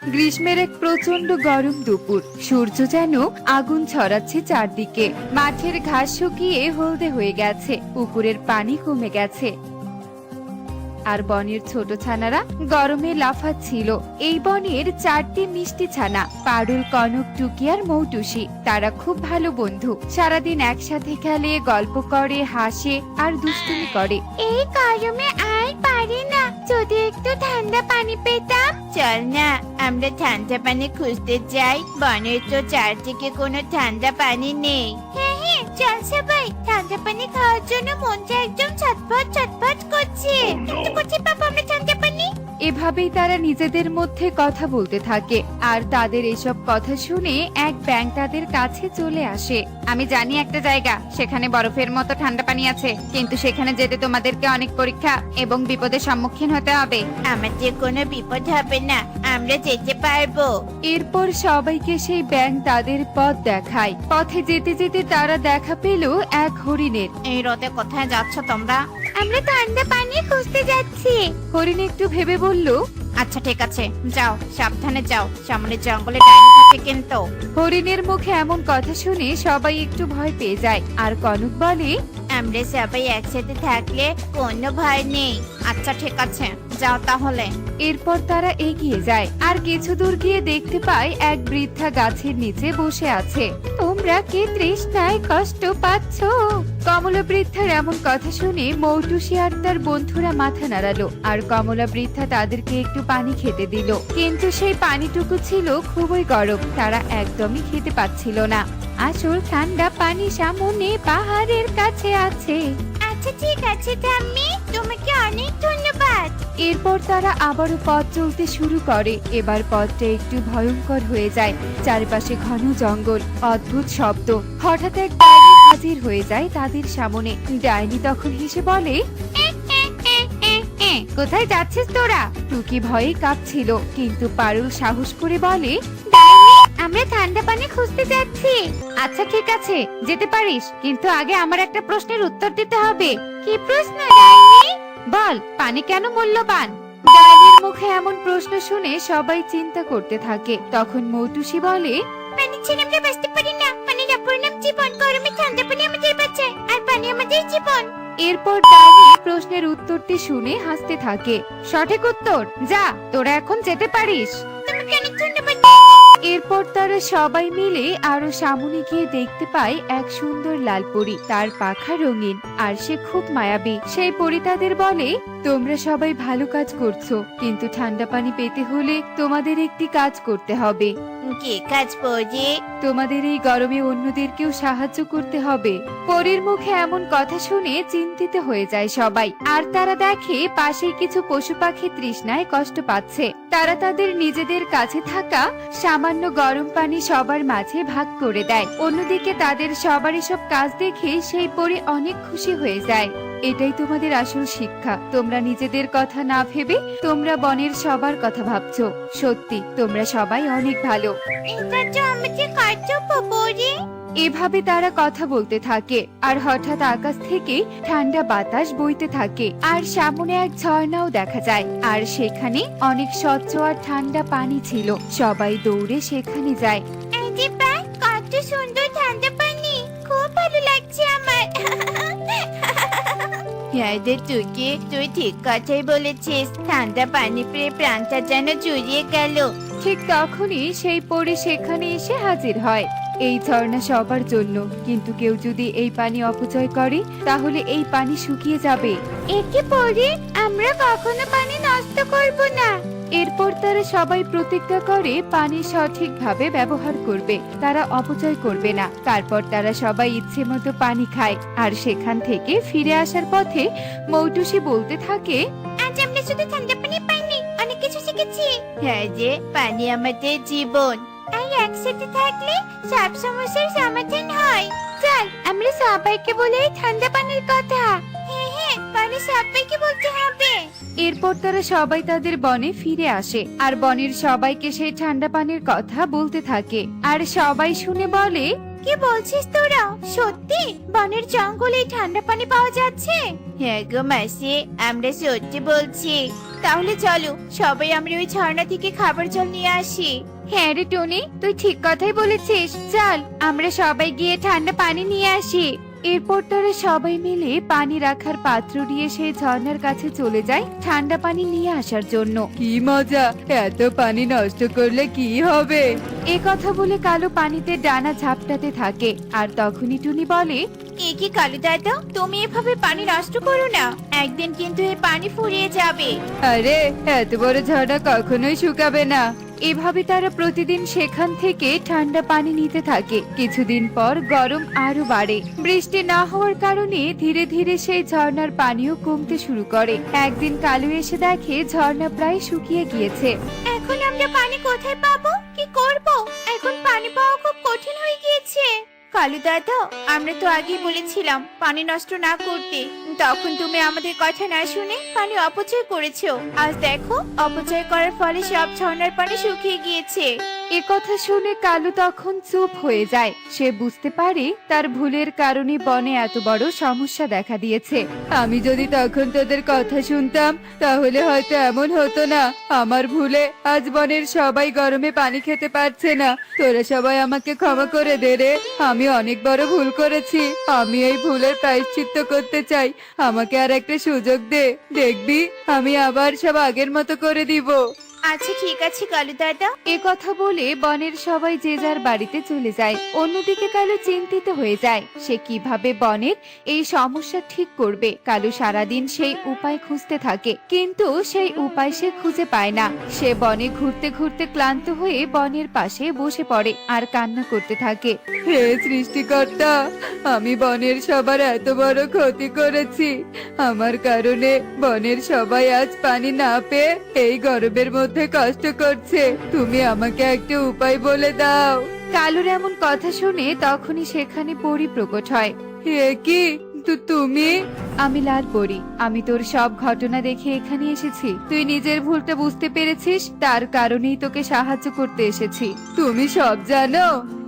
গ্রীষ্মের এক প্রচন্ড গরম দুপুর, সূর্য যেন আগুন ছড়াচ্ছে চারদিকে। মাঠের ঘাস শুকিয়ে হলদে হয়ে গেছে, পুকুরের পানি কমে গেছে, আর বনের ছোট ছানারা গরমে লাফাচ্ছিল। এই বনের 4টি মিষ্টি ছানা, পারুল, কনক, টুকি আর মৌটুসি। তারা খুব ভালো বন্ধু, সারাদিন একসাথে খেলে, গল্প করে, হাসে আর দুষ্টুমি করে। এই গরমে আর পারি না, যদি একটু ঠান্ডা পানি পেতাম। চল না, আমরা ঠান্ডা পানি খুঁজতে যাই। বনের তো চারদিকে কোনো ঠান্ডা পানি নেই। হ্যাঁ হ্যাঁ, চল সবাই। ঠান্ডা পানি খাওয়ার জন্য মনটা একদম ছটফট ছটফট করছে। কিন্তু কোথায় পাবো আমরা ঠান্ডা পানি? এভাবেই তারা নিজেদের মধ্যে কথা বলতে থাকে। আর তাদের এসব কথা শুনে এক ব্যাঙ তাদের কাছে চলে আসে। আমি জানি একটা জায়গা, সেখানে বরফের মতো ঠান্ডা পানি আছে, কিন্তু সেখানে যেতে তোমাদেরকে অনেক পরীক্ষা এবং বিপদের সম্মুখীন হতে হবে। আমাদের কোনো বিপদ হবে না, আমরা যেতে পারবো। এরপর সবাইকে সেই ব্যাঙ তাদের পথ দেখায়। পথে যেতে যেতে তারা দেখা পেল এক হরিণের। এই রোদে কোথায় যাচ্ছ তোমরা? আমরা ঠান্ডা পানি খুঁজতে যাচ্ছি। হরিণ একটু ভেবে বলল, আচ্ছা ঠিক আছে, যাও, সাবধানে যাও, সামনে জঙ্গলে ডাইনি থাকে কিন্তু। হরিণের মুখে এমন কথা শুনে সবাই একটু ভয় পেয়ে যায়। আর কনক বলে, আমরা সবাই একসাথে থাকলে কোনো ভয় নেই। আচ্ছা ঠিক আছে, যাও তাহলে। এরপর তারা এগিয়ে যায় আর কিছু দূর গিয়ে দেখতে পায় এক বৃদ্ধা গাছের নিচে বসে আছে। তোমরা কি তৃষ্ণায় কষ্ট পাচ্ছ? কমলা বৃদ্ধার এমন কথা শুনে মৌটুসি আর তার বন্ধুরা মাথা নাড়ালো। আর কমলা বৃদ্ধা তাদেরকে একটু পানি খেতে দিল, কিন্তু সেই পানিটুকু ছিল খুবই গরম, তারা একদমই খেতে পাচ্ছিল না। আসল ঠান্ডা পানি সামনে পাহাড়ের কাছে আছে। আচ্ছা ঠিক আছে ঠাম্মি, তোমাকে অনেক ধন্যবাদ। এরপর তারা আবারও পথ চলতে শুরু করে। এবার পথটা একটু ভয়ঙ্কর হয়ে যায়। চারপাশে ঘন জঙ্গল, অদ্ভুত শব্দ। হঠাৎ এক ডাইনি হাজির হয়ে যায় তাদের সামনে। ডাইনি তখন হেসে বলে, কোথায় যাচ্ছিস তোরা? টুকি ভয়ে কাঁপছিল, কিন্তু পারুল সাহস করে বলে, আমরা ঠান্ডা পানি খুঁজতে যাচ্ছি। আচ্ছা ঠিক আছে, যেতে পারিস, কিন্তু আগে আমার একটা প্রশ্নের উত্তর দিতে হবে। কি প্রশ্ন ডাইনি? বল, পানি কেন মূল্যবান? ডাইনির মুখে এমন প্রশ্ন শুনে সবাই চিন্তা করতে থাকে। তখন মৌটুসি বলে, পানি ছেড়ে আমরা বাঁচতে পারি না। পানির অপর নাম জীবন। গরমে ঠান্ডা পানি আমাদের বাঁচায়, আর পানি আমাদের জীবন। এরপর ডাইনি প্রশ্নের উত্তরটি শুনে হাসতে থাকে। সঠিক উত্তর, যা, তোরা এখন যেতে পারিস। তোমাকে অনেক ধন্যবাদ। এরপর তারা সবাই মিলে আরো সামনে গিয়ে দেখতে পায় এক সুন্দর লাল পরী। তার পাখা রঙিন আর সে খুব মায়াবী। সেই পরী তাদের বলে, তোমরা সবাই ভালো কাজ করছো, কিন্তু ঠান্ডা পানি পেতে হলে তোমাদের একটি কাজ করতে হবে। কি কাজ পড়ি? তোমাদের এই গরমে অন্যদেরকেও সাহায্য করতে হবে। পরীর মুখে এমন কথা শুনে চিন্তিত হয়ে যায় সবাই। আর তারা দেখে পাশে কিছু পশু পাখি তৃষ্ণায় কষ্ট পাচ্ছে। তারা তাদের নিজেদের কাছে থাকা সামান্য গরম পানি সবার মাঝে ভাগ করে দেয়। অন্যদিকে তাদের সবার এসব কাজ দেখে সেই পরী অনেক খুশি হয়ে যায়। এটাই তোমাদের আসল শিক্ষা। তোমরা নিজেদের কথা না ভেবে তোমরা বনের সবার কথা ভাবছো। সত্যি তোমরা সবাই অনেক ভালো। এটা তো আমাদের কর্তব্য পড়ি। এভাবে তারা কথা বলতে থাকে। আর হঠাৎ আকাশ থেকে ঠান্ডা বাতাস বইতে থাকে। আর সামনে এক ঝর্ণাও দেখা যায়। আর সেখানে অনেক স্বচ্ছ আর ঠান্ডা পানি ছিল। সবাই দৌড়ে সেখানে যায়। আরে বাহ, কত সুন্দর ঠান্ডা পানি, খুব ভালো লাগছে আমার। হ্যাঁ রে টুকি, তুই ঠিক কথাই বলেছিস। ঠান্ডা পানি পেয়ে প্রাণটা যেন জুড়িয়ে গেল। ঠিক তখনই সেই পরী সেখানে এসে হাজির হয়। এই ঝর্ণা সবার জন্য, কিন্তু কেউ যদি এই পানি অপচয় করে তাহলে এই পানি শুকিয়ে যাবে। একে পড়ি, আমরা কখনো পানি নষ্ট করব না। এরপর তারা সবাই প্রতিজ্ঞা করে পানি সঠিকভাবে ব্যবহার করবে, তারা অপচয় করবে না। তারপর তারা সবাই ইচ্ছে মতো পানি খায়। আর সেখান থেকে ফিরে আসার পথে মৌটুসি বলতে থাকে, আজ আমরা শুধু ঠান্ডা পানি পাইনি, অনেক কিছু শিখেছি। হ্যাঁ যে, পানি আমাদের জীবন, আর একসাথে থাকলে সব সমস্যার সমাধান হয়। চল আমরা সবাইকে বলি এই ঠান্ডা পানির কথা। হ্যাঁ হ্যাঁ, পানি সবাইকে বলতে হবে। এরপর তারা সবাই তাদের বনে ফিরে আসে আর বনের সবাইকে সেই ঠান্ডা পানির কথা বলতে থাকে। আর সবাই শুনে বলে, কি বলছিস তোরা? সত্যি বনের জঙ্গলে ঠান্ডা পানি পাওয়া যাচ্ছে? হ্যাঁ গো মাসি, আমরা সত্যি বলছি। তাহলে চলো সবাই আমরা ওই ঝর্ণা থেকে খাবার জল নিয়ে আসি। হ্যাঁ রে টনি, তুই ঠিক কথাই বলেছিস। চল আমরা সবাই গিয়ে ঠান্ডা পানি নিয়ে আসি। এরপর তারা সবাই মিলে পানি রাখার পাত্র নিয়ে সেই ঝর্ণার কাছে চলে যায় ঠান্ডা পানি নিয়ে আসার জন্য। কি মজা, এত পানি নষ্ট করলে কি হবে? এ কথা বলে কালো পানিতে ডানা ঝাপটাতে থাকে। আর তখনই টুনি বলে, এ কি কালু দাদা, তুমি এভাবে পানি নষ্ট করো না, একদিন কিন্তু এই পানি ফুরিয়ে যাবে। আরে এত বড় ঝর্ণা কখনোই শুকাবে না। এভাবে তারা প্রতিদিন সেখান থেকে ঠান্ডা পানি নিতে থাকে। কিছুদিন পর গরম আরো বাড়ে। বৃষ্টি না হওয়ার কারণে ধীরে ধীরে সেই ঝর্ণার পানিও কমতে শুরু করে। একদিন কালু এসে দেখে ঝর্ণা প্রায় শুকিয়ে গিয়েছে। এখন আমরা পানি কোথায় পাবো, কি করব? এখন পানি পাওয়া খুব কঠিন হয়ে গিয়েছে। কালু দাদা, আমরা তো আগেই বলেছিলাম পানি নষ্ট না করতে, তখন তুমি আমাদের কথা না শুনে পানি অপচয় করেছো। আজ দেখো অপচয় করার ফলে সব ঝর্ণার পানি শুকিয়ে গিয়েছে। এ কথা শুনে কালু তখন চুপ হয়ে যায়। সে বুঝতে পারে তার ভুলের কারণে বনে এত বড় সমস্যা দেখা দিয়েছে। আমি যদি তখন তোদের কথা শুনতাম তাহলে হয়তো এমন হতো না। আমার ভুলে আজ বনের সবাই গরমে পানি খেতে পারছে না। তোরা সবাই আমাকে ক্ষমা করে দে রে, আমি অনেক বড় ভুল করেছি। আমি এই ভুলের প্রায়শ্চিত্ত করতে চাই। আমাকে আর একটা সুযোগ দে, দেখবি আমি আবার সব আগের মতো করে দিব। আচ্ছা ঠিক আছে কালু দাদা। এ কথা বলে বনের সবাই যে যার বাড়িতে চলে যায়। অন্যদিকে কালু চিন্তিত হয়ে যায় সে কিভাবে বনের এই সমস্যা ঠিক করবে। কালু সারাদিন সেই উপায় খুঁজতে থাকে, কিন্তু সেই উপায় সে খুঁজে পায় না। সে বনে ঘুরতে ঘুরতে ক্লান্ত হয়ে বনের পাশে বসে পড়ে আর কান্না করতে থাকে। হে সৃষ্টিকর্তা, আমি বনের সবার এত বড় ক্ষতি করেছি। আমার কারণে বনের সবাই আজ পানি না পেয়ে এই গরমের মধ্যে কষ্ট করছে। তুমি আমাকে একটা উপায় বলে দাও। কালুর এমন কথা শুনে তখনই সেখানে পরী প্রকট হয়। হে কি তুমি? আমি লাল পরী। আমি তোর সব ঘটনা দেখে এখানে এসেছি। তুই নিজের ভুলটা বুঝতে পেরেছিস, তার কারণেই তোকে সাহায্য করতে এসেছি। তুমি সব জানো?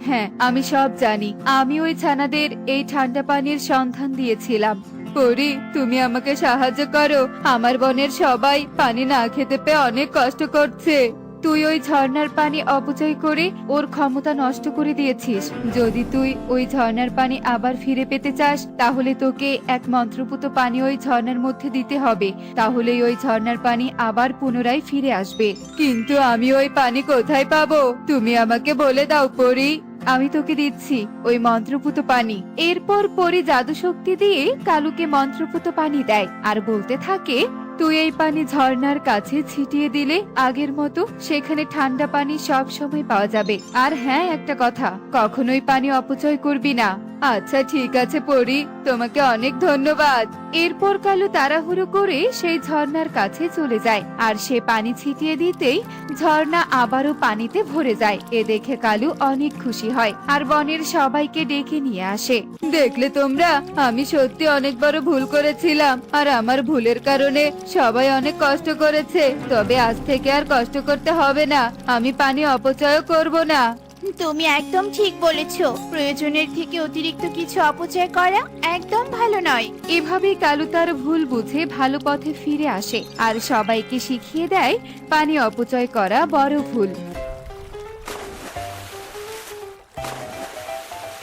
হ্যাঁ, আমি সব জানি। আমি ওই ছানাদের এই ঠান্ডা পানির সন্ধান দিয়েছিলাম। পরী, তুমি আমাকে সাহায্য করো। আমার বনের সবাই পানি না খেতে পেয়ে অনেক কষ্ট করছে। তুই ওই ঝর্ণার পানি অপচয় করে ওর ক্ষমতা নষ্ট করে দিয়েছিস। যদি তুই ওই ঝর্ণার পানি আবার ফিরে পেতে চাস তাহলে তোকে এক মন্ত্রপুত পানি ওই ঝর্ণার মধ্যে দিতে হবে। তাহলেই ওই ঝর্ণার পানি আবার পুনরায় ফিরে আসবে। কিন্তু আমি ওই পানি কোথায় পাবো? তুমি আমাকে বলে দাও পরী। আমি তোকে দিচ্ছি ওই মন্ত্রপুত পানি। এরপর পরী জাদু শক্তি দিয়ে কালুকে মন্ত্রপুত পানি দেয় আর বলতে থাকে, তুই এই পানি ঝর্ণার কাছে ছিটিয়ে দিলে আগের মতো সেখানে ঠান্ডা পানি সব সময় পাওয়া যাবে। আর হ্যাঁ, একটা কথা, কখনোই পানি অপচয় করবি না। আচ্ছা ঠিক আছে পরী, তোমাকে অনেক ধন্যবাদ। এরপর কালু তাড়াহুড়ো করে সেই ঝর্ণার কাছে চলে যায় আর সে পানি ছিটিয়ে দিতেই ঝর্ণা আবারও পানিতে ভরে যায়। এ দেখে কালু অনেক খুশি হয় আর বনের সবাইকে ডেকে নিয়ে আসে। দেখলে তোমরা, আমি সত্যি অনেক বড় ভুল করেছিলাম আর আমার ভুলের কারণে সবাই অনেক কষ্ট করেছে। তবে আজ থেকে আর কষ্ট করতে হবে না। আমি পানি অপচয় করব না। তুমি একদম ঠিক বলেছো, প্রয়োজনের থেকে অতিরিক্ত কিছু অপচয় করা একদম ভালো নয়। এভাবেই কালু তার ভুল বুঝে ভালো পথে ফিরে আসে আর সবাইকে শিখিয়ে দেয় পানি অপচয় করা বড় ভুল।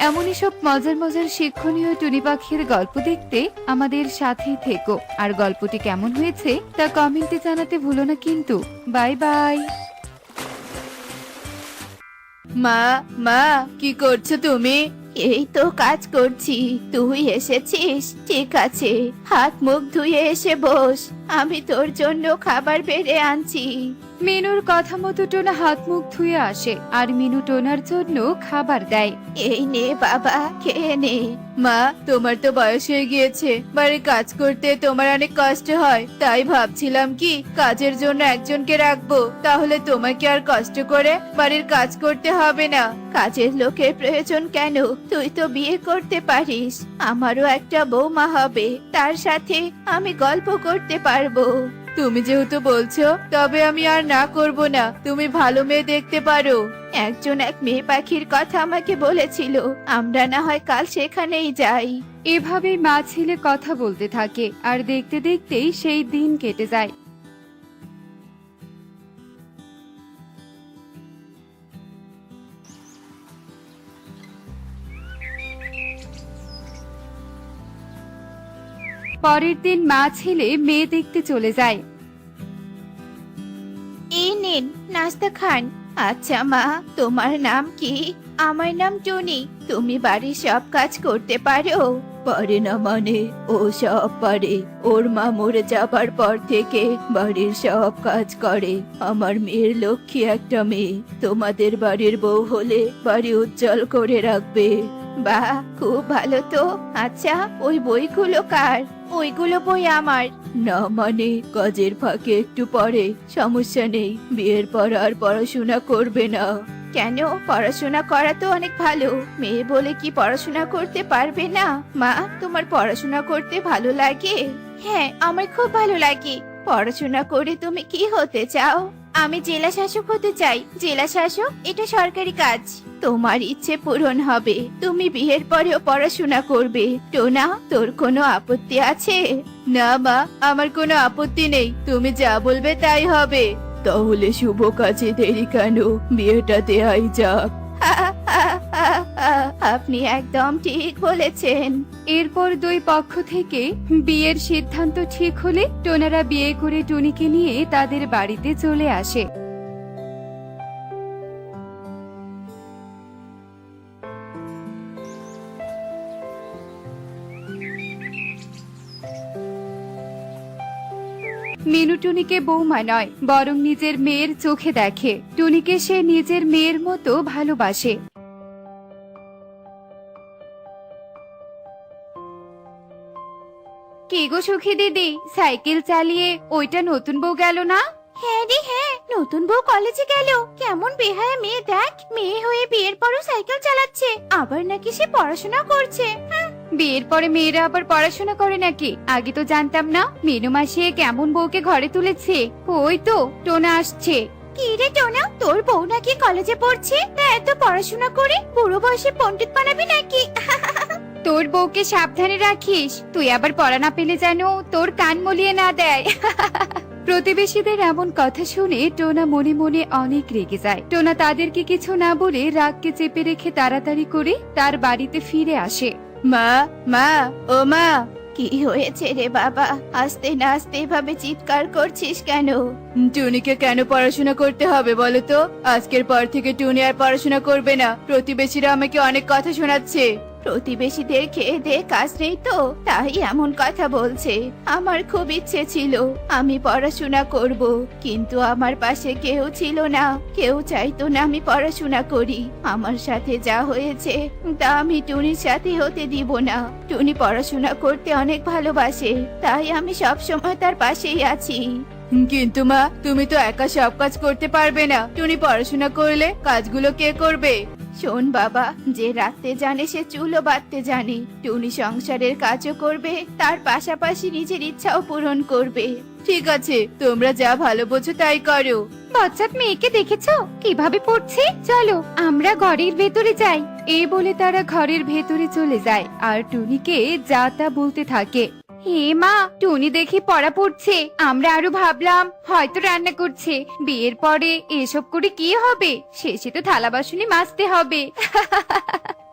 এমনই সব মজার মজার শিক্ষণীয় টুনি পাখির গল্প দেখতে আমাদের সাথেই থেকো। আর গল্পটি কেমন হয়েছে তা কমেন্টে জানাতে ভুলো না কিন্তু। Bye bye. মা, মা, কি করছো তুমি? এই তো কাজ করছি। তুই এসেছিস, ঠিক আছে, হাত মুখ ধুয়ে এসে বস, আমি তোর জন্য খাবার বেড়ে আনছি। মিনুর কথা মতো টোনা হাত মুখ ধুয়ে আসে আর মিনু টোনার জন্য খাবার দেয়। এই নে বাবা, খেয়ে নে। মা, তোমার তো বয়স হয়ে গিয়েছে, বাড়ির কাজ করতে তোমার অনেক কষ্ট হয়, তাই ভাবছিলাম কি কাজের জন্য একজনকে রাখবো, তাহলে তোমাকে আর কষ্ট করে বাড়ির কাজ করতে হবে না। কাজের লোকের প্রয়োজন কেন? তুই তো বিয়ে করতে পারিস, আমারও একটা বৌমা হবে, তার সাথে আমি গল্প করতে পারবো। তুমি যেহেতু বলছো, তবে আমি আর না করব না। তুমি ভালো মেয়ে দেখতে পারো। একজন এক মেয়ে পাখির কথা আমাকে বলেছিল, আমরা না হয় কাল সেখানেই যাই। এভাবেই মা ছেলে কথা বলতে থাকে আর দেখতে দেখতেই সেই দিন কেটে যায়। পরের দিন মা ছেলে মেয়ে দেখতে চলে যায়। এই নিন নাস্তা খান। আচ্ছা মা, তোমার নাম কি? আমার নাম টুনি। তুমি বাড়ির সব কাজ করতে পারো? পারে না মানে? ও সব পারে। ওর মা মরে যাবার পর থেকে বাড়ির সব কাজ করে। আমার মেয়ের লক্ষ্মী একটা মেয়ে। তোমাদের বাড়ির বউ হলে বাড়ি উজ্জ্বল করে রাখবে। বাহ, খুব ভালো তো। আচ্ছা, ওই বইগুলো কার? ওইগুলো বই আমার। না মানে কাজের ফাঁকে একটু পড়ে, সমস্যা নেই। বিয়ের পর আর পড়াশোনা করবে না। কেন? পড়াশোনা করা তো অনেক ভালো। মেয়ে বলে কি পড়াশোনা করতে পারবে না? মা, তোমার পড়াশোনা করতে ভালো লাগে? হ্যাঁ, আমার খুব ভালো লাগে। পড়াশোনা করে তুমি কি হতে চাও? আমি জেলা শাসক হতে চাই। জেলা শাসক এটা সরকারি কাজ। তোমার ইচ্ছে পূরণ হবে। তুমি বিয়ের পরেও পড়াশোনা করবে। টোনা, তোর কোনো আপত্তি আছে? না মা, আমার কোনো আপত্তি নেই। তুমি যা বলবে তাই হবে। তাহলে শুভ কাজে দেরি কেন? বিয়েটা দেয়াই যাক। আপনি একদম ঠিক বলেছেন। এরপর দুই পক্ষ থেকে বিয়ের সিদ্ধান্ত ঠিক হলে টোনারা বিয়ে করে টুনিকে নিয়ে তাদের বাড়িতে চলে আসে। মিনু টুনিকে বৌমা নয়, বরং নিজের মেয়ের চোখে দেখে। টুনিকে সে নিজের মেয়ের মতো ভালোবাসে। কি গো সুখী দিদি, সাইকেল চালিয়ে ওইটা নতুন বউ গেল না? হ্যাঁ রে হ্যাঁ, নতুন বউ কলেজে গেল। কেমন বেহায়া মেয়ে দেখ। মেয়ে হয়ে বিয়ের পরও সাইকেল চালাচ্ছে, আবার নাকি সে পড়াশোনা করছে। বিয়ের পরে মেয়েরা আবার পড়াশোনা করে নাকি? আগে তো জানতাম না। মিনু মাসি কেমন বউকে ঘরে তুলেছে। ওই তো টোনা আসছে। কি রে টোনা, তোর বউ নাকি কলেজে পড়ছে? তা এত পড়াশোনা করে বুড়ো বয়সে পণ্ডিত বানাবি নাকি? তোর বউকে সাবধানে রাখিস, তুই আবার পড়া না পেলে যেন তোর কান মলিয়ে না দেয়। প্রতিবেশীদের এমন কথা শুনে টোনা মনে মনে অনেক রেগে যায়। টোনা তাদেরকে কিছু না বলে রাগকে চেপে রেখে তাড়াতাড়ি করে তার বাড়িতে ফিরে আসে। মা, মা, ও মা, কি হয়েছে রে বাবা? আস্তে না আস্তে এভাবে চিৎকার করছিস কেন? টুনিকে কেন পড়াশোনা করতে হবে বলো তো? আজকের পর থেকে টুনি আর পড়াশোনা করবে না। প্রতিবেশীরা আমাকে অনেক কথা শোনাচ্ছে। প্রতিবেশীদের খেয়ে দে কাজ নেই তো, তাই এমন কথা বলছে। আমার খুব ইচ্ছে ছিল আমি পড়াশোনা করব, কিন্তু আমার পাশে কেউ ছিল না। কেউ চাইতো না আমি পড়াশোনা করি। আমার সাথে যা হয়েছে তা আমি টুনির সাথে হতে দিব না। টুনি পড়াশোনা করতে অনেক ভালোবাসে, তাই আমি সব সময় তার পাশেই আছি। কিন্তু মা, তুমি তো একা সব কাজ করতে পারবে না। টুনি পড়াশোনা করলে কাজগুলো কে করবে? শোন বাবা, যে রাখতে জানে সে চুলও বাঁধতে জানে। টুনি সংসারের কাজও করবে, তার পাশাপাশি নিজের ইচ্ছাও পূরণ করবে। ঠিক আছে, তোমরা যা ভালো বোঝো তাই করো। বচ্চাত মেয়েকে দেখেছো কিভাবে পড়ছে? চলো আমরা ঘরের ভেতরে যাই। এই বলে তারা ঘরের ভেতরে চলে যায় আর টুনিকে যা তা বলতে থাকে। হে মা, টুনি দেখি পড়া পড়ছে। আমরা আরো ভাবলাম হয়তো রান্না করছে। বিয়ের পরে এসব করে কি হবে? শেষে তো থালা বাসনই মাজতে হবে।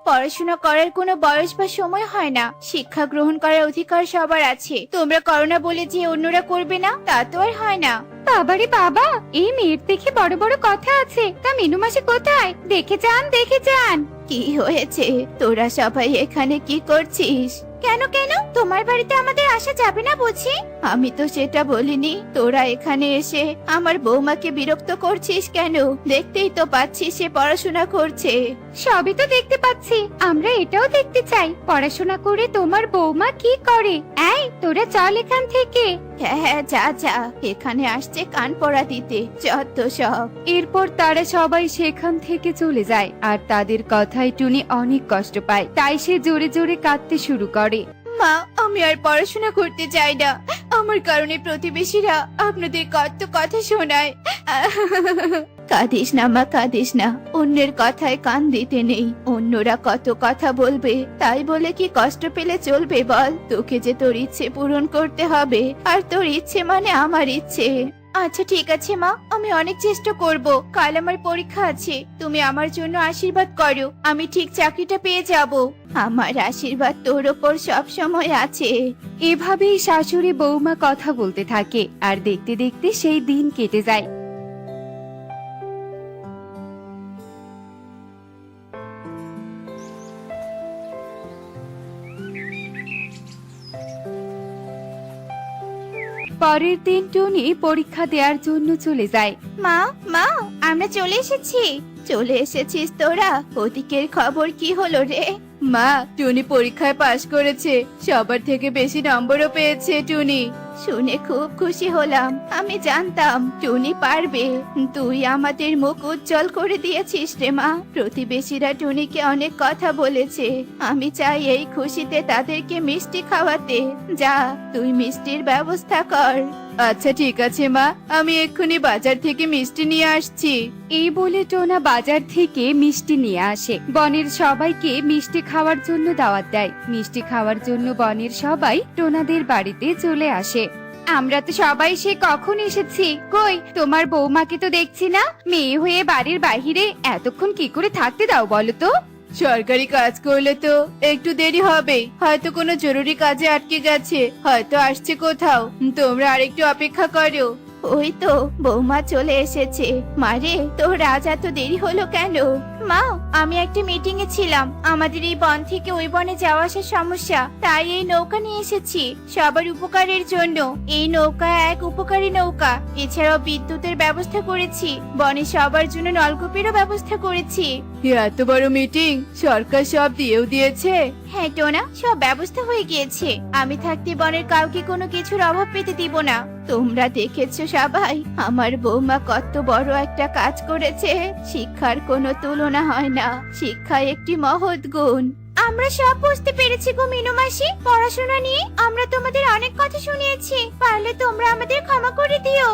পড়াশোনা করার কোনো বয়স বা সময় হয় না। শিক্ষা গ্রহণ করার অধিকার সবার আছে। তোমরা করো না বলে যে অন্যরা করবে না তা তো আর হয় না। বাবারে বাবা, এই মেয়ের দেখে বড় বড় কথা আছে। তা মিনু মাসি কোথায়? দেখে যান, দেখে যান। কি হয়েছে? তোরা সবাই এখানে কি করছিস? কেন কেন, তোমার বাড়িতে আমাদের আসা যাবে না বুঝি? আমি তো সেটা বলিনি। তোরা এখানে এসে আমার বৌমাকে বিরক্ত করছিস কেন? দেখতেই তো পাচ্ছিস সে পড়াশোনা করছে। সবই তো দেখতে পাচ্ছি, আমরা এটাও দেখতে চাই পড়াশোনা করে তোমার বৌমা কি করে। এই তোরা চল এখান থেকে। হ্যাঁ হ্যাঁ, যা যা, এখানে আসছে কান পড়া দিতে যত সব। এরপর তারা সবাই সেখান থেকে চলে যায় আর তাদের কথায় টুনি অনেক কষ্ট পায়। তাই সে জোরে জোরে কাঁদতে শুরু করে। মা, আমি আর পড়াশোনা করতে চাই না। আমার কারণে প্রতিবেশীরা আপনাদের কত কথা শোনায়। কাঁদিস না মা, কাঁদিস না। অন্যের কথায় কান দিতে নেই। অন্যরা কত কথা বলবে, তাই বলে কি কষ্ট পেলে চলবে বল? তোকে যে তোর ইচ্ছে পূরণ করতে হবে, আর তোর ইচ্ছে মানে আমার ইচ্ছে। আচ্ছা ঠিক আছে মা, আমি অনেক চেষ্টা করব। কাল আমার পরীক্ষা আছে, তুমি আমার জন্য আশীর্বাদ করো, আমি ঠিক চাকরিটা পেয়ে যাব। আমার আশীর্বাদ তোর ওপর সব সময় আছে। এভাবেই শাশুড়ি বৌমা কথা বলতে থাকে আর দেখতে দেখতে সেই দিন কেটে যায়। পরের দিন টুনি পরীক্ষা দেওয়ার জন্য চলে যায়। মা মা, আমরা চলে এসেছি। চলে এসেছিস তোরা? ওদিকের খবর কি হলো রে? মা, টুনি পরীক্ষায় পাশ করেছে, সবার থেকে বেশি নম্বরও পেয়েছে টুনি। শুনে খুব খুশি হলাম, আমি জানতাম টুনি পারবে। তুই আমাদের মুখ উজ্জ্বল করে দিয়েছিস রে মা। প্রতিবেশীরা টুনিকে অনেক কথা বলেছে, আমি চাই এই খুশিতে তাদেরকে মিষ্টি খাওয়াতে। যা, তুই মিষ্টির ব্যবস্থা কর। আচ্ছা ঠিক আছে মা, আমি এক্ষুনি বাজার থেকে মিষ্টি নিয়ে আসছি। এই বলে টোনা বাজার থেকে মিষ্টি নিয়ে আসে। বনের সবাইকে মিষ্টি খাওয়ার জন্য দাওয়াত দেয়। মিষ্টি খাওয়ার জন্য বনের সবাই টোনাদের বাড়িতে চলে আসে। আমরা তো সবাই সে কখন এসেছি, কই তোমার বৌমাকে তো দেখছি না। মেয়ে হয়ে বাড়ির বাইরে এতক্ষণ কি করে থাকতে দাও বলো তো? সরকারি কাজ করলে তো একটু দেরি হবে, হয়তো কোনো জরুরি কাজে আটকে গেছে, হয়তো আসছে কোথাও। তোমরা আরেকটু অপেক্ষা করো। ওই তো বৌমা চলে এসেছে। মারে, তোর আজ এত দেরি হলো কেন? মা, আমি একটা মিটিং এ ছিলাম, আমাদের এই বন থেকে ওই বনে যাওয়া আসার সমস্যা, তাই এই নৌকা নিয়ে এসেছি সবার উপকারের জন্য। এই নৌকা এক উপকারী নৌকা, এছাড়াও বিদ্যুতের ব্যবস্থা করেছি, বনে সবার জন্য নলকূপেরও ব্যবস্থা করেছি। এত বড় মিটিং, সরকার সব দিয়েও দিয়েছে? হ্যাঁ টোনা, সব ব্যবস্থা হয়ে গিয়েছে। আমি থাকতে বনের কাউকে কোনো কিছুর অভাব পেতে দিব না। তোমরা দেখেছো সবাই, আমার বৌমা কত বড় একটা কাজ করেছে। শিক্ষার কোনো তুলনা হয় না, শিক্ষা একটি মহৎ গুণ। আমরা সব বুঝতে পেরেছি গো মিনু মাসি, পড়াশোনা নিয়ে আমরা তোমাদের অনেক কথা শুনিয়েছি, পারলে তোমরা আমাদের ক্ষমা করে দিও।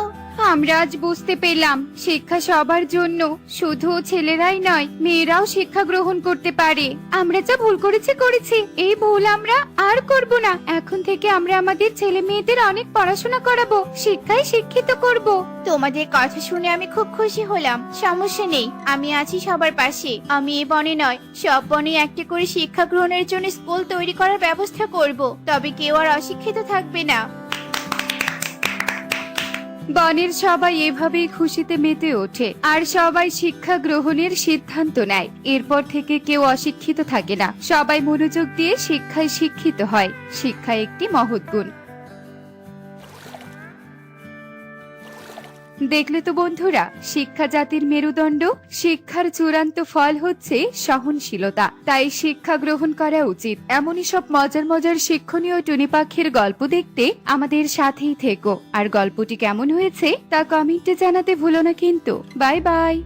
আমরা আজ বুঝতে পেলাম শিক্ষা সবার জন্য, শুধু ছেলেরাই নয় মেয়েরাও শিক্ষা গ্রহণ করতে পারে। আমরা যা ভুল করেছি, এই ভুল আমরা আর করব না। এখন থেকে আমরা আমাদের ছেলে মেয়েদের অনেক পড়াশোনা করাবো, শিক্ষায় শিক্ষিত করব। তোমাদের কথা শুনে আমি খুব খুশি হলাম। সমস্যা নেই, আমি আছি সবার পাশে। আমি এই বনে নয়, সব বনে একটা করে শিক্ষা গ্রহণের জন্য স্কুল তৈরি করার ব্যবস্থা করব, তবে কেউ আর অশিক্ষিত থাকবে না। বনের সবাই এভাবেই খুশিতে মেতে ওঠে আর সবাই শিক্ষা গ্রহণের সিদ্ধান্ত নেয়। এরপর থেকে কেউ অশিক্ষিত থাকে না, সবাই মনোযোগ দিয়ে শিক্ষায় শিক্ষিত হয়। শিক্ষা একটি মহৎ গুণ। দেখলে তো বন্ধুরা, শিক্ষা জাতির মেরুদণ্ড। শিক্ষার চূড়ান্ত ফল হচ্ছে সহনশীলতা। তাই শিক্ষা গ্রহণ করা উচিত। এমনই সব মজার মজার শিক্ষণীয় টুনি পাখির গল্প দেখতে আমাদের সাথেই থেকো। আর গল্পটি কেমন হয়েছে তা কমেন্টে জানাতে ভুলো না কিন্তু। Bye bye.